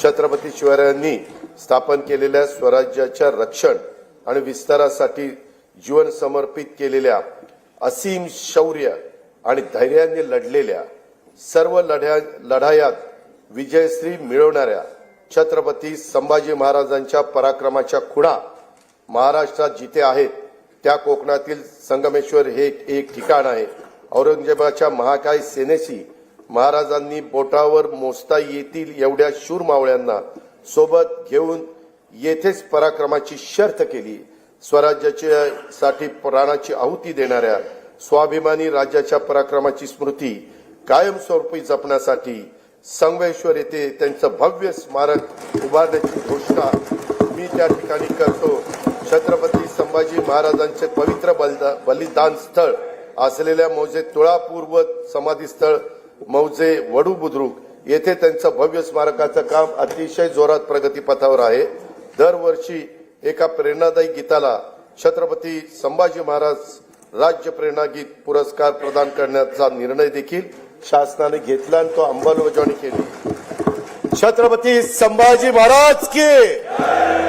छत्रपती शिवरायांनी स्थापन केलेल्या स्वराज्याच्या रक्षण आणि विस्तारासाठी जीवन समर्पित केलेल्या असीम शौर्य आणि धैर्याने लढलेल्या सर्व लढायात विजयश्री मिळवणाऱ्या छत्रपती संभाजी महाराजांच्या पराक्रमाच्या खुणा महाराष्ट्रात जिथे आहेत त्या कोकणातील संगमेश्वर हे एक ठिकाण आहे। औरंगजेबाच्या महाकाय सेनेशी महाराजांनी बोटावर मोजता येतील एवढ्या शूर मावळ्यांना सोबत घेऊन येथेच पराक्रमाची शर्थ केली। स्वराज्यासाठी प्राणाची आहुती देणाऱ्या स्वाभिमानी राज्याच्या पराक्रमाची स्मृती कायमस्वरूपी जपण्यासाठी संगमेश्वर येथे त्यांचं भव्य स्मारक उभारण्याची घोषणा मी त्या ठिकाणी करतो। छत्रपती संभाजी महाराजांचे पवित्र बलिदान स्थळ असलेल्या मौजे तुळापूर व समाधी स्थळ मौजे वडू बुद्रुक येथे त्यांचं भव्य स्मारकाचं काम अतिशय जोरात प्रगतीपथावर आहे। दरवर्षी एका प्रेरणादायी गीताला छत्रपती संभाजी महाराज राज्य प्रेरणा गीत पुरस्कार प्रदान करण्याचा निर्णय देखील शासनाने घेतला आणि तो अंमलबजावणी केली। छत्रपती संभाजी महाराज की